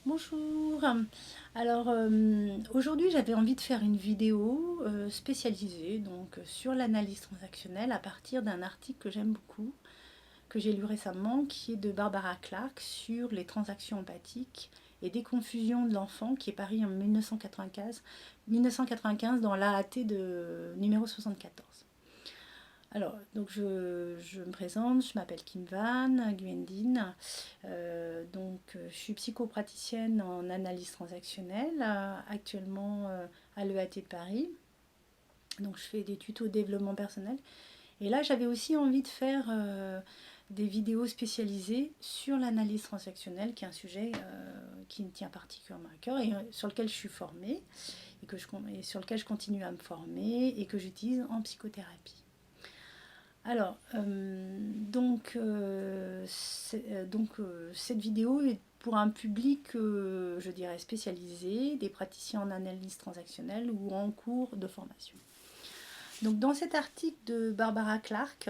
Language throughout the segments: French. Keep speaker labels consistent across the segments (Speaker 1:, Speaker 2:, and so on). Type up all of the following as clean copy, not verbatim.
Speaker 1: Bonjour. Alors aujourd'hui j'avais envie de faire une vidéo spécialisée sur l'analyse transactionnelle à partir d'un article que j'aime beaucoup, que j'ai lu récemment, qui est de Barbara Clark sur les transactions empathiques et des confusions de l'enfant, qui est paru en 1995 dans l'AAT de numéro 74. Alors, je me présente, je m'appelle Kim Van Guyendine. Je suis psychopraticienne en analyse transactionnelle, actuellement à l'EAT de Paris. Donc, je fais des tutos développement personnel. Et là, j'avais aussi envie de faire des vidéos spécialisées sur l'analyse transactionnelle, qui est un sujet qui me tient particulièrement à cœur et sur lequel je suis formée et sur lequel je continue à me former et que j'utilise en psychothérapie. Alors, cette vidéo est pour un public, je dirais, spécialisé, des praticiens en analyse transactionnelle ou en cours de formation. Donc, dans cet article de Barbara Clark,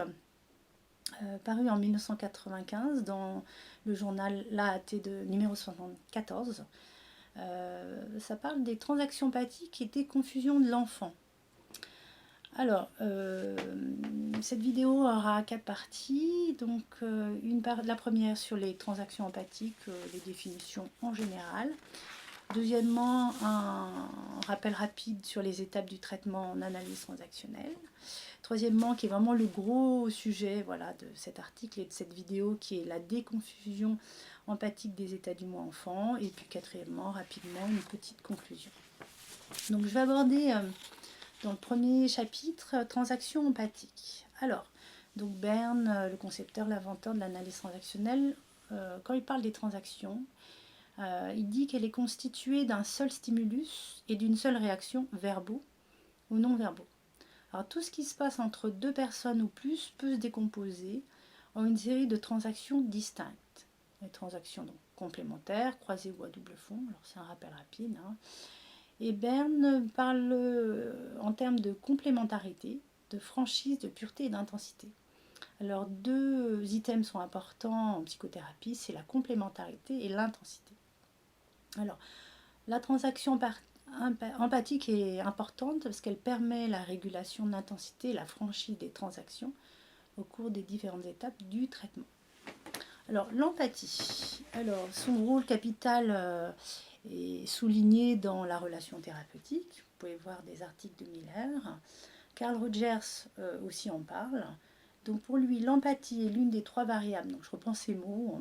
Speaker 1: paru en 1995 dans le journal l'AAT de numéro 74, ça parle des transactions empathiques et des confusions de l'enfant. Alors, cette vidéo aura 4 parties. Donc, la première sur les transactions empathiques, les définitions en général. Deuxièmement, un rappel rapide sur les étapes du traitement en analyse transactionnelle. Troisièmement, qui est vraiment le gros sujet de cet article et de cette vidéo, qui est la déconfusion empathique des états du moi enfant. Et puis quatrièmement, rapidement, une petite conclusion. Donc, je vais aborder dans le premier chapitre, transactions empathiques. Alors, donc Berne, le concepteur, l'inventeur de l'analyse transactionnelle, quand il parle des transactions, il dit qu'elle est constituée d'un seul stimulus et d'une seule réaction, verbaux ou non verbaux. Alors tout ce qui se passe entre deux personnes ou plus peut se décomposer en une série de transactions distinctes. Les transactions donc complémentaires, croisées ou à double fond, alors c'est un rappel rapide. Et Berne parle en termes de complémentarité, de franchise, de pureté et d'intensité. Alors deux items sont importants en psychothérapie, c'est la complémentarité et l'intensité. Alors la transaction empathique est importante parce qu'elle permet la régulation de l'intensité et la franchise des transactions au cours des différentes étapes du traitement. Alors l'empathie, son rôle capital est souligné dans la relation thérapeutique. Vous pouvez voir des articles de Miller. Carl Rogers aussi en parle. Donc pour lui, l'empathie est l'une des trois variables, donc je reprends ces mots,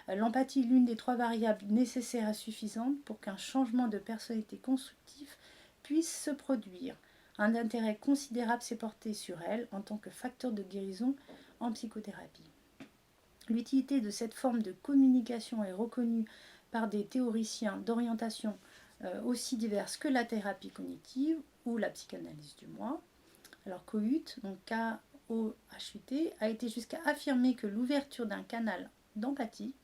Speaker 1: l'empathie est l'une des trois variables nécessaires et suffisantes pour qu'un changement de personnalité constructif puisse se produire. Un intérêt considérable s'est porté sur elle en tant que facteur de guérison en psychothérapie. L'utilité de cette forme de communication est reconnue par des théoriciens d'orientation aussi diverses que la thérapie cognitive ou la psychanalyse du moi. Alors Kohut, donc K-O-H-U-T, a été jusqu'à affirmer que l'ouverture d'un canal d'empathie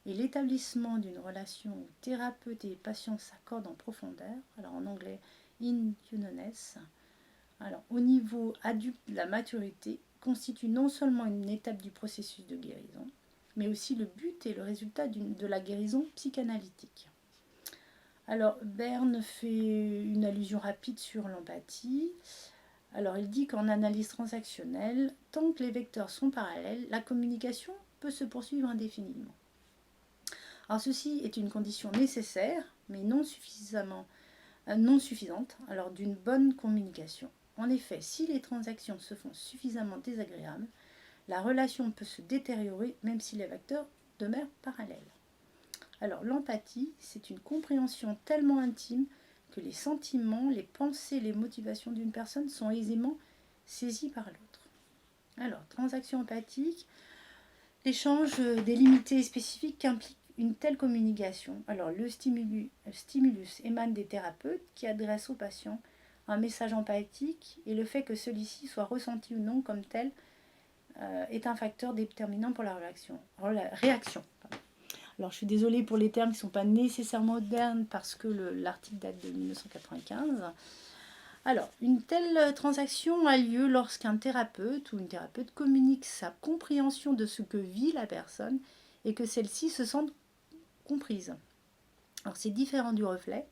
Speaker 1: et l'établissement d'une relation où thérapeute et patient s'accordent en profondeur, alors en anglais in unioness, alors au niveau adulte de la maturité, constitue non seulement une étape du processus de guérison, mais aussi le but et le résultat de la guérison psychanalytique. Alors Berne fait une allusion rapide sur l'empathie. Alors il dit qu'en analyse transactionnelle, tant que les vecteurs sont parallèles, la communication peut se poursuivre indéfiniment. Alors ceci est une condition nécessaire, mais non suffisante, alors d'une bonne communication. En effet, si les transactions se font suffisamment désagréables, la relation peut se détériorer même si les vecteurs demeurent parallèles. Alors l'empathie, c'est une compréhension tellement intime que les sentiments, les pensées, les motivations d'une personne sont aisément saisis par l'autre. Alors, transaction empathique, l'échange délimité et spécifique qu'implique une telle communication. Alors, le stimulus émane des thérapeutes qui adressent au patient un message empathique et le fait que celui-ci soit ressenti ou non comme tel est un facteur déterminant pour la réaction. Alors je suis désolée pour les termes qui ne sont pas nécessairement modernes parce que l'article date de 1995. Alors, une telle transaction a lieu lorsqu'un thérapeute ou une thérapeute communique sa compréhension de ce que vit la personne et que celle-ci se sente comprise. Alors c'est différent du reflet,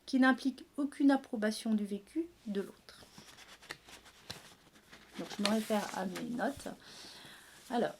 Speaker 1: qui n'implique aucune approbation du vécu de l'autre. Donc je me réfère à mes notes. Alors,